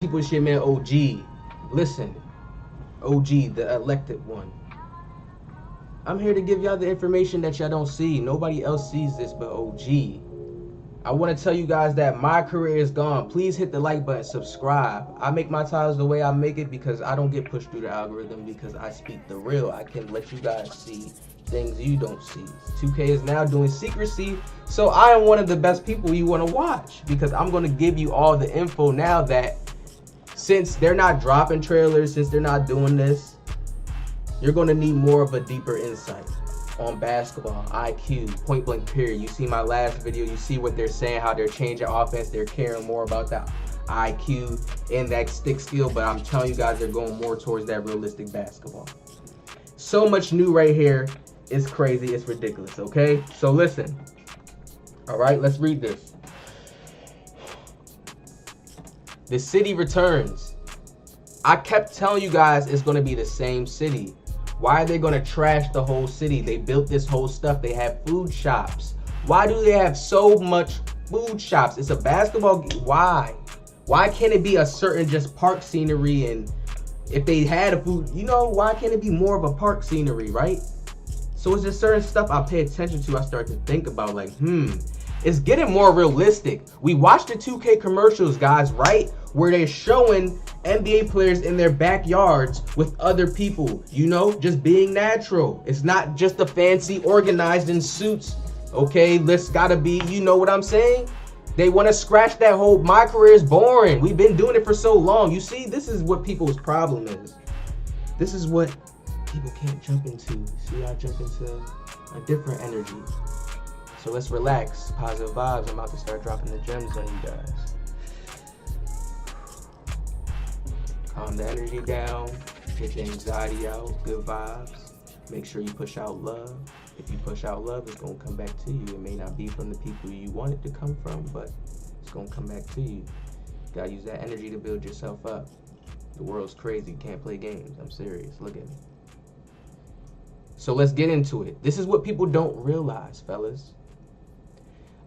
people shit, man. OG. Listen. OG, the elected one. I'm here to give y'all the information that y'all don't see. Nobody else sees this but OG. I want to tell you guys that my career is gone. Please hit the like button, subscribe. I make my titles the way I make it because I don't get pushed through the algorithm, because I speak the real. I can let you guys see things you don't see. 2K is now doing secrecy, so I am one of the best people you want to watch, because I'm going to give you all the info now that since they're not dropping trailers, since they're not doing this, you're going to need more of a deeper insight on basketball, IQ, point blank period. You see my last video, you see what they're saying, how they're changing offense, they're caring more about that IQ and that stick skill, but I'm telling you guys, they're going more towards that realistic basketball. So much new right here. It's crazy, it's ridiculous, okay? So listen. All right, let's read this. The city returns. I kept telling you guys it's gonna be the same city. Why are they gonna trash the whole city? They built this whole stuff. They have food shops. Why do they have so much food shops? It's a basketball game. Why? Why can't it be a certain just park scenery? And if they had a food, you know, why can't it be more of a park scenery, right? So it's just certain stuff I pay attention to. I start to think about like, it's getting more realistic. We watched the 2K commercials, guys, right? Where they're showing NBA players in their backyards with other people, you know, just being natural. It's not just the fancy organized in suits, okay? This gotta be, you know what I'm saying? They want to scratch that whole, my career is boring. We've been doing it for so long. You see, this is what people's problem is. This is what people can't jump into. See, I jump into a different energy. So let's relax, positive vibes. I'm about to start dropping the gems on you guys. Calm the energy down, get the anxiety out, good vibes. Make sure you push out love. If you push out love, it's gonna come back to you. It may not be from the people you want it to come from, but it's gonna come back to you. You gotta use that energy to build yourself up. The world's crazy, you can't play games. I'm serious, look at me. So let's get into it. This is what people don't realize, fellas.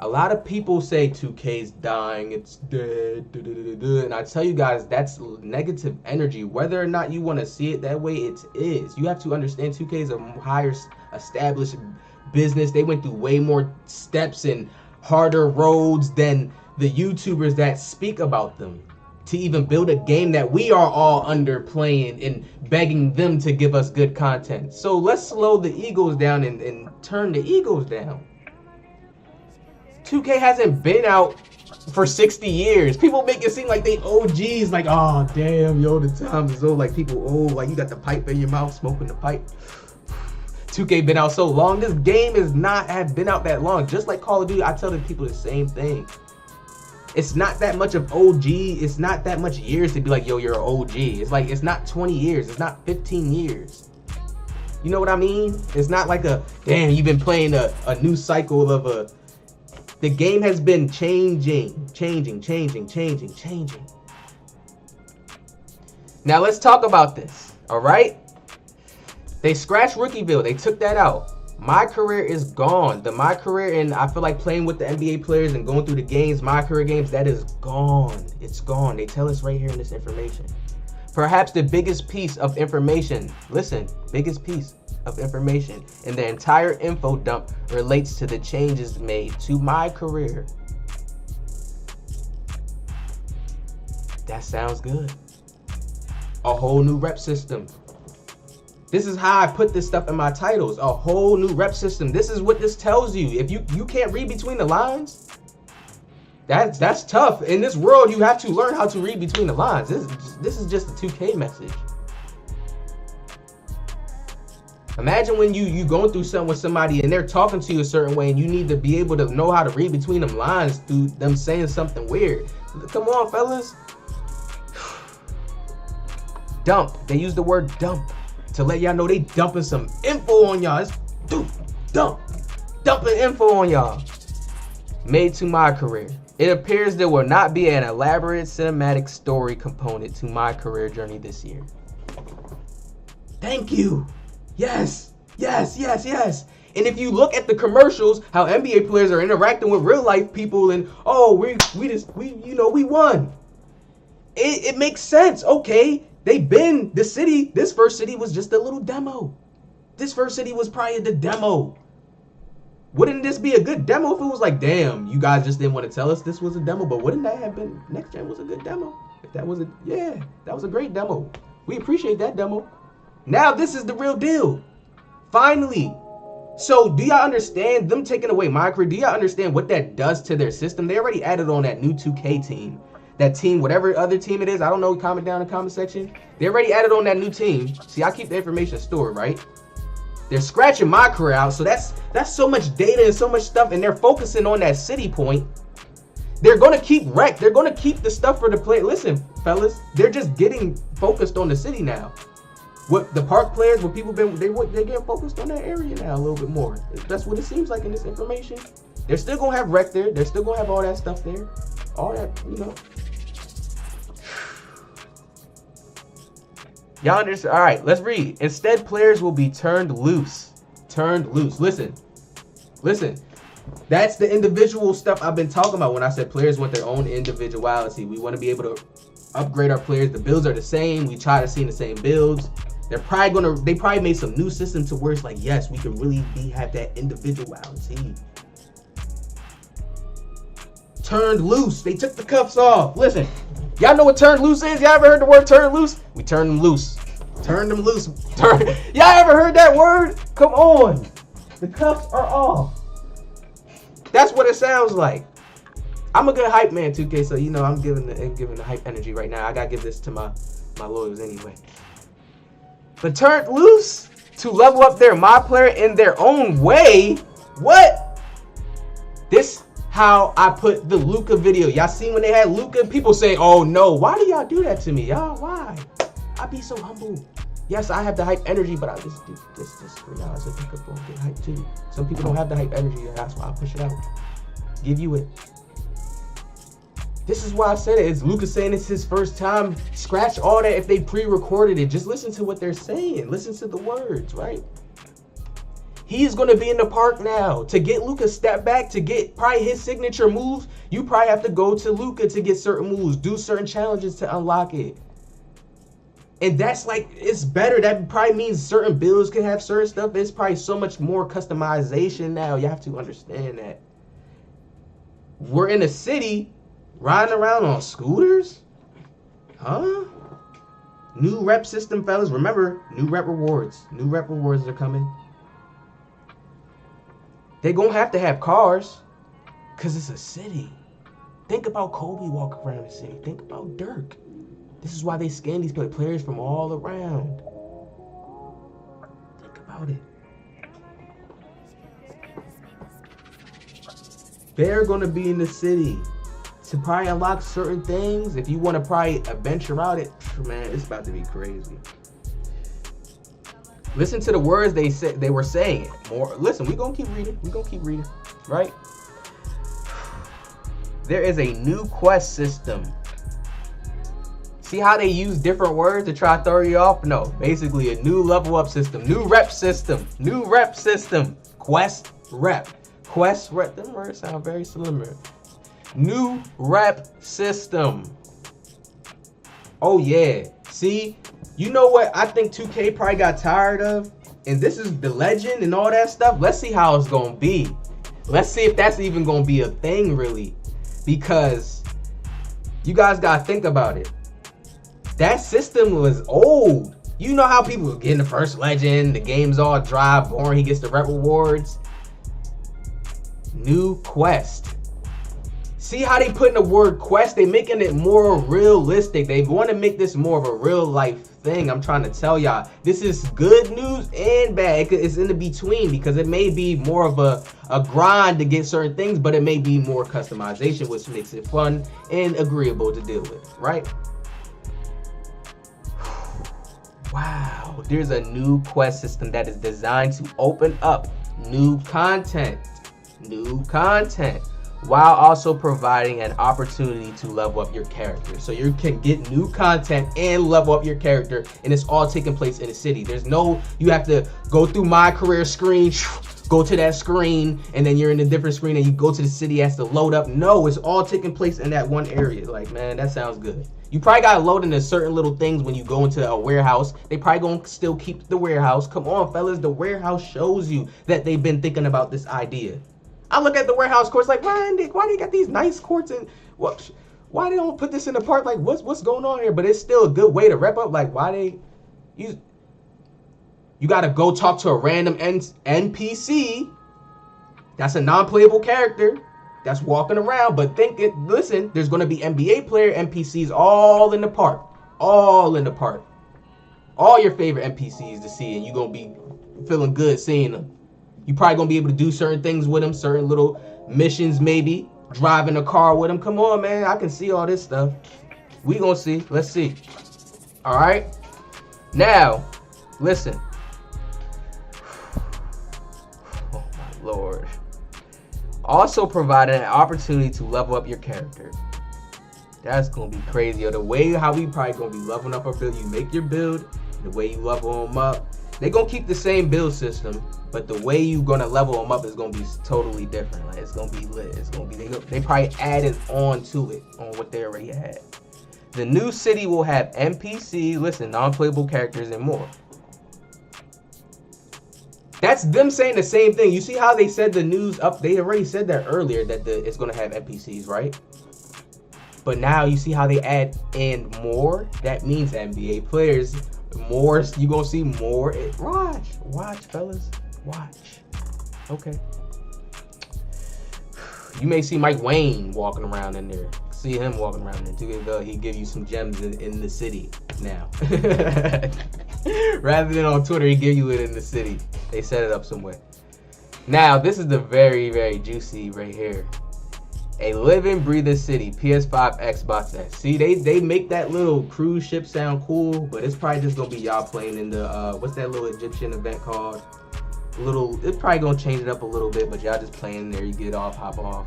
A lot of people say 2K's dying, it's dead, and I tell you guys, that's negative energy. Whether or not you want to see it that way, it is. You have to understand 2K is a higher established business. They went through way more steps and harder roads than the YouTubers that speak about them to even build a game that we are all underplaying and begging them to give us good content. So let's slow the egos down and turn the egos down. 2K hasn't been out for 60 years. People make it seem like they OGs, like, oh damn, yo, the times is old, like people old, like you got the pipe in your mouth, smoking the pipe. 2K been out so long. This game is not have been out that long. Just like Call of Duty, I tell the people the same thing. It's not that much of OG. It's not that much years to be like, yo, you're an OG. It's like, it's not 20 years. It's not 15 years. You know what I mean? It's not like a, damn, you've been playing a new cycle of a, the game has been changing. Now let's talk about this, all right? They scratched Rookieville. They took that out. My career is gone. My career, and I feel like playing with the NBA players and going through the games, my career games, that is gone. It's gone. They tell us right here in this information. Perhaps the biggest piece of information, listen, biggest piece of information in the entire info dump relates to the changes made to my career. That sounds good. A whole new rep system. This is how I put this stuff in my titles. A whole new rep system. This is what this tells you. If you can't read between the lines, that's tough. In this world, you have to learn how to read between the lines. This is just a 2K message. Imagine when you going through something with somebody and they're talking to you a certain way and you need to be able to know how to read between them lines through them saying something weird. Come on, fellas. Dump. They use the word dump to let y'all know they dumping some info on y'all. It's dumping info on y'all. Made to my career. It appears there will not be an elaborate cinematic story component to my career journey this year. Thank you. Yes. And if you look at the commercials, how NBA players are interacting with real life people, and oh, we won. It makes sense. Okay, they've been the city. This first city was just a little demo. This first city was probably the demo. Wouldn't this be a good demo if it was like, damn, you guys just didn't want to tell us this was a demo? But wouldn't that have been, next gen was a good demo? If that was a, yeah, that was a great demo. We appreciate that demo. Now this is the real deal. Finally. So do y'all understand them taking away my career? Do y'all understand what that does to their system? They already added on that new 2K team. That team, whatever other team it is, I don't know, comment down in the comment section. They already added on that new team. See, I keep the information stored, right? They're scratching my career out, so that's so much data and so much stuff, and they're focusing on that city point. They're gonna keep wrecked. They're gonna keep the stuff for the play. Listen, fellas, they're just getting focused on the city now. What the park players, what people been, they get focused on that area now a little bit more. That's what it seems like in this information. They're still gonna have wreck there. They're still gonna have all that stuff there, all that, you know. Y'all understand? All right, let's read. Instead, players will be turned loose. Turned loose. Listen. That's the individual stuff I've been talking about when I said players want their own individuality. We want to be able to upgrade our players. The builds are the same. We try to see the same builds. They probably made some new system to where it's like, yes, we can really have that individuality. Turned loose. They took the cuffs off. Listen. Y'all know what turned loose is? Y'all ever heard the word turned loose? We turned them loose. Turned them loose. Y'all ever heard that word? Come on. The cuffs are off. That's what it sounds like. I'm a good hype man, 2K, so you know I'm giving the hype energy right now. I gotta give this to my lawyers anyway. But turned loose to level up their my player in their own way. What? This how I put the Luka video. Y'all seen when they had Luka? People say, oh no, why do y'all do that to me? Y'all, why? I be so humble. Yes, I have the hype energy, but I just do this for y'all so people can get hype too. Some people don't have the hype energy, that's why I push it out. Give you it. This is why I said it. It's Luka saying it's his first time. Scratch all that if they pre-recorded it. Just listen to what they're saying. Listen to the words, right? He's going to be in the park now. To get Luka step back, to get probably his signature moves, you probably have to go to Luka to get certain moves, do certain challenges to unlock it. And that's like, it's better. That probably means certain builds can have certain stuff. It's probably so much more customization now. You have to understand that. We're in a city riding around on scooters? Huh? New rep system, fellas. Remember, new rep rewards. New rep rewards are coming. They're going to have cars because it's a city. Think about Kobe walking around the city. Think about Dirk. This is why they scan these players from all around. Think about it. They're going to be in the city to probably unlock certain things. If you want to probably venture out, man, it's about to be crazy. Listen to the words they were saying. More. Listen, we're going to keep reading. We're going to keep reading. Right? There is a new quest system. See how they use different words to try to throw you off? No, basically a new level up system. New rep system. New rep system. Quest rep. Quest rep. Them words sound very similar. New rep system. Oh yeah. See? You know what I think 2K probably got tired of? And this is the legend and all that stuff. Let's see how it's going to be. Let's see if that's even going to be a thing, really. Because you guys got to think about it. That system was old. You know how people get in the first legend, the game's all dry, boring, he gets the rep rewards. New quest. See how they put in the word quest? They making it more realistic. They want to make this more of a real life thing. I'm trying to tell y'all. This is good news and bad. It's in the between because it may be more of a grind to get certain things, but it may be more customization, which makes it fun and agreeable to deal with, right? Wow. There's a new quest system that is designed to open up new content. New content. While also providing an opportunity to level up your character. So you can get new content and level up your character, and it's all taking place in the city. There's no, you have to go through my career screen, go to that screen, and then you're in a different screen and you go to the city, it has to load up. No, it's all taking place in that one area. Like, man, that sounds good. You probably got to load into certain little things when you go into a warehouse. They probably going to still keep the warehouse. Come on, fellas. The warehouse shows you that they've been thinking about this idea. I look at the warehouse courts like, why they got these nice courts and why they don't put this in the park? Like, what's going on here? But it's still a good way to rep up. Like, why they you got to go talk to a random NPC. That's a non-playable character that's walking around. But listen, there's going to be NBA player NPCs all in the park. All in the park. All your favorite NPCs to see, and you're going to be feeling good seeing them. You probably going to be able to do certain things with them, certain little missions maybe. Driving a car with them. Come on, man. I can see all this stuff. We going to see. Let's see. All right. Now, listen. Oh, my Lord. Also provided an opportunity to level up your character. That's going to be crazy. Or the way how we probably going to be leveling up our build. You make your build. The way you level them up. They're going to keep the same build system. But the way you're going to level them up is going to be totally different. Like, it's going to be lit. It's going to be, they probably added on to it, on what they already had. The new city will have NPC, non-playable characters and more. That's them saying the same thing. You see how they said the news up, they already said that earlier that it's going to have NPCs, right? But now you see how they add and more. That means NBA players, more, you're going to see more. Watch, fellas. Watch. Okay. You may see Mike Wayne walking around in there. See him walking around in there. He give you some gems in the city now. Rather than on Twitter, he give you it in the city. They set it up some way. Now, this is the very, very juicy right here. A living, breathing city. PS5, Xbox X. See, they make that little cruise ship sound cool, but it's probably just going to be y'all playing in the, what's that little Egyptian event called? It's probably gonna change it up a little bit, but y'all just playing there, you get off, hop off.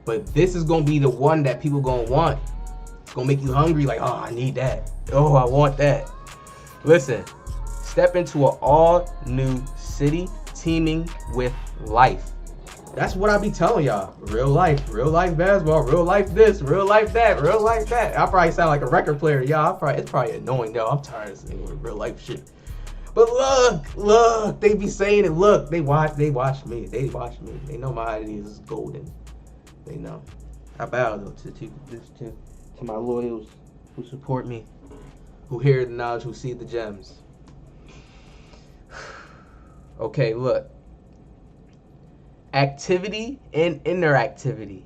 But this is gonna be the one that people gonna want. It's gonna make you hungry, like, oh, I need that. Oh, I want that. Listen, step into an all new city teeming with life. That's what I be telling y'all. Real life basketball, real life this, real life that, real life that. I probably sound like a record player, y'all. It's probably annoying, though. I'm tired of saying real life shit. But look, they be saying it. Look, they watch me. They know my ideas is golden. They know. I bow though to my loyals who support me, who hear the knowledge, who see the gems. Okay, look. Activity and interactivity.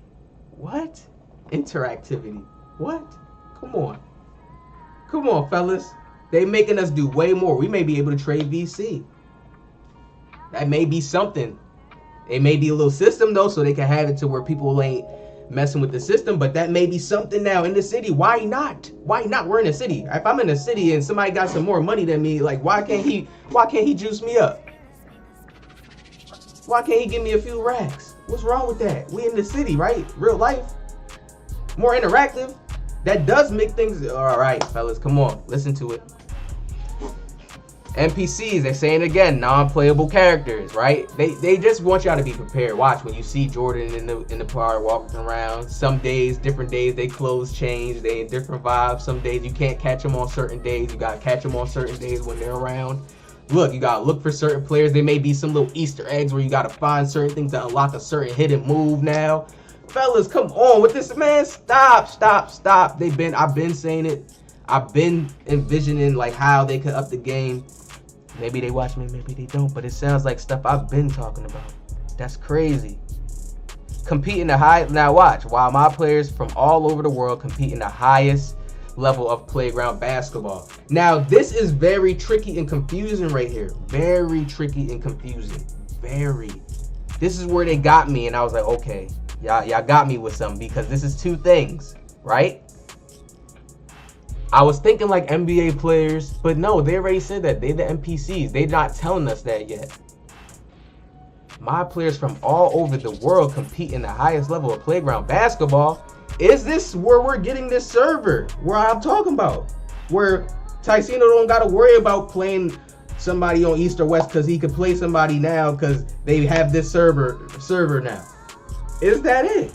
What? Interactivity. What? Come on, fellas. They making us do way more. We may be able to trade VC. That may be something. It may be a little system though, so they can have it to where people ain't messing with the system. But that may be something now in the city. Why not? Why not? We're in a city. If I'm in a city and somebody got some more money than me, like why can't he juice me up? Why can't he give me a few racks? What's wrong with that? We in the city, right? Real life. More interactive. That does make things all right, fellas. Come on, listen to it. NPCs, they're saying again, non-playable characters, right? They just want y'all to be prepared. Watch when you see Jordan in the park walking around. Some days, different days, they clothes change. They in different vibes. Some days you can't catch them on certain days. You gotta catch them on certain days when they're around. Look, you gotta look for certain players. There may be some little Easter eggs where you gotta find certain things to unlock a certain hidden move now. Fellas, come on with this, man. Stop. I've been saying it. I've been envisioning like how they could up the game. Maybe they watch me, maybe they don't, but it sounds like stuff I've been talking about. That's crazy. Competing the high. Now watch, while my players from all over the world compete in the highest level of playground basketball. Now this is very tricky and confusing right here. Very tricky and confusing. Very. This is where they got me, and I was like, okay, y'all got me with something because this is two things, right? I was thinking like NBA players, but no, they already said that. They're the NPCs. They're not telling us that yet. My players from all over the world compete in the highest level of playground basketball. Is this where we're getting this server? Where I'm talking about? Where Ticino don't got to worry about playing somebody on East or West because he could play somebody now because they have this server now. Is that it?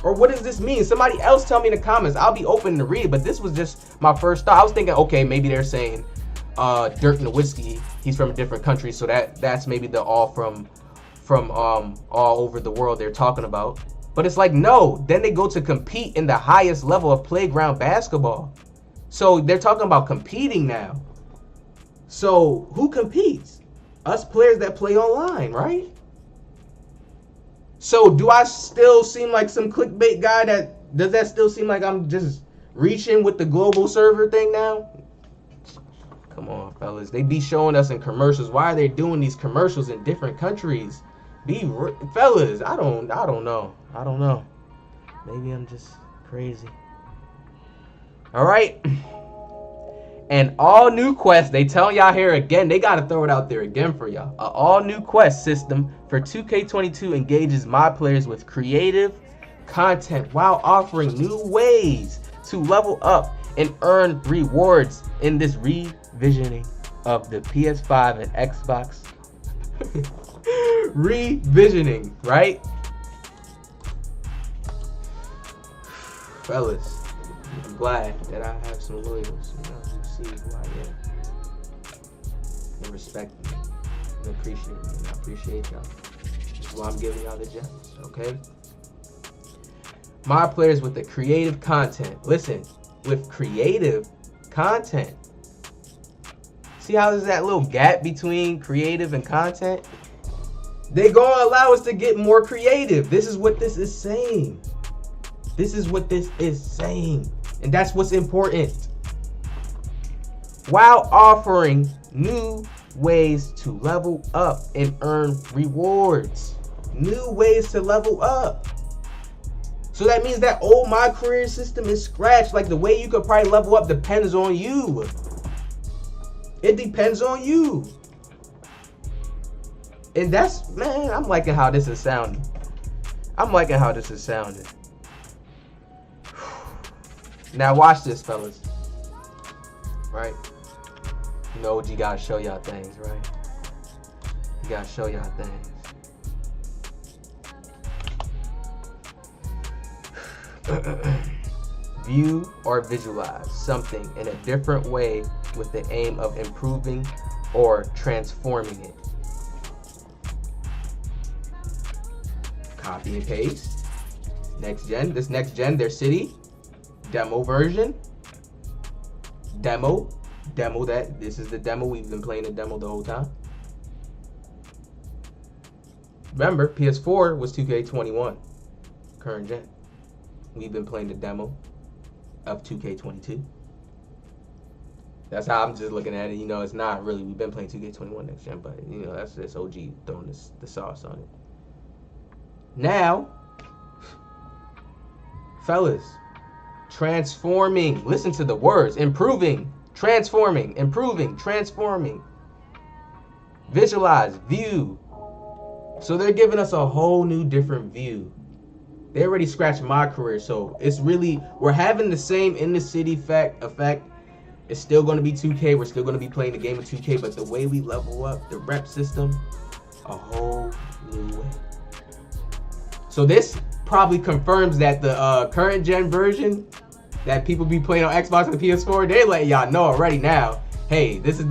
Or what does this mean? Somebody else tell me in the comments. I'll be open to read, but this was just my first thought. I was thinking, okay, maybe they're saying Dirk Nowitzki, he's from a different country, so that's maybe the all from all over the world they're talking about. But it's like, no, then they go to compete in the highest level of playground basketball. So they're talking about competing now. So who competes? Us players that play online, right? So do I still seem like some clickbait guy? Does that still seem like I'm just reaching with the global server thing now? Come on, fellas. They be showing us in commercials. Why are they doing these commercials in different countries? Fellas, I don't know. Maybe I'm just crazy. All right. And all new quest, they tell y'all here again, they got to throw it out there again for y'all. An all new quest system for 2K22 engages my players with creative content while offering new ways to level up and earn rewards in this revisioning of the PS5 and Xbox. Revisioning, right? Fellas, I'm glad that I have some loyals, you know, who see who I am and respect me and appreciate me, and I appreciate y'all. That's why I'm giving y'all the gems, okay? My players with the creative content. Listen, with creative content. See how there's that little gap between creative and content? They gonna allow us to get more creative. This is what this is saying. This is what this is saying. And that's what's important. While offering new ways to level up and earn rewards. New ways to level up. So that means that old My Career system is scratched. Like the way you could probably level up depends on you. It depends on you. And that's, man, I'm liking how this is sounding. Now watch this, fellas. Right? You know what, you gotta show y'all things, right? You gotta show y'all things. View or visualize something in a different way with the aim of improving or transforming it. Copy and paste. Next gen, their city. Demo version. Demo that. This is the demo. We've been playing the demo the whole time. Remember, PS4 was 2K21. Current gen. We've been playing the demo of 2K22. That's how I'm just looking at it. You know, it's not really. We've been playing 2K21 next gen, but you know, that's OG throwing the sauce on it. Now, fellas, transforming. Listen to the words. Improving, transforming, improving, transforming. Visualize, view. So they're giving us a whole new different view. They already scratched My Career, so it's really, we're having the same in the city effect. It's still going to be 2K. We're still going to be playing the game of 2K, but the way we level up, the rep system, a whole new way. So this probably confirms that the current gen version that people be playing on Xbox and PS4, they let y'all know already now. Hey, this is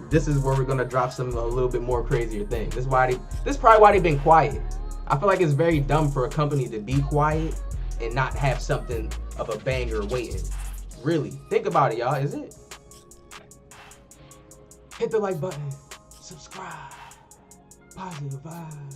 this is where we're gonna drop a little bit more crazier things. This is probably why they've been quiet. I feel like it's very dumb for a company to be quiet and not have something of a banger waiting. Really, think about it, y'all. Is it? Hit the like button, subscribe, positive vibes.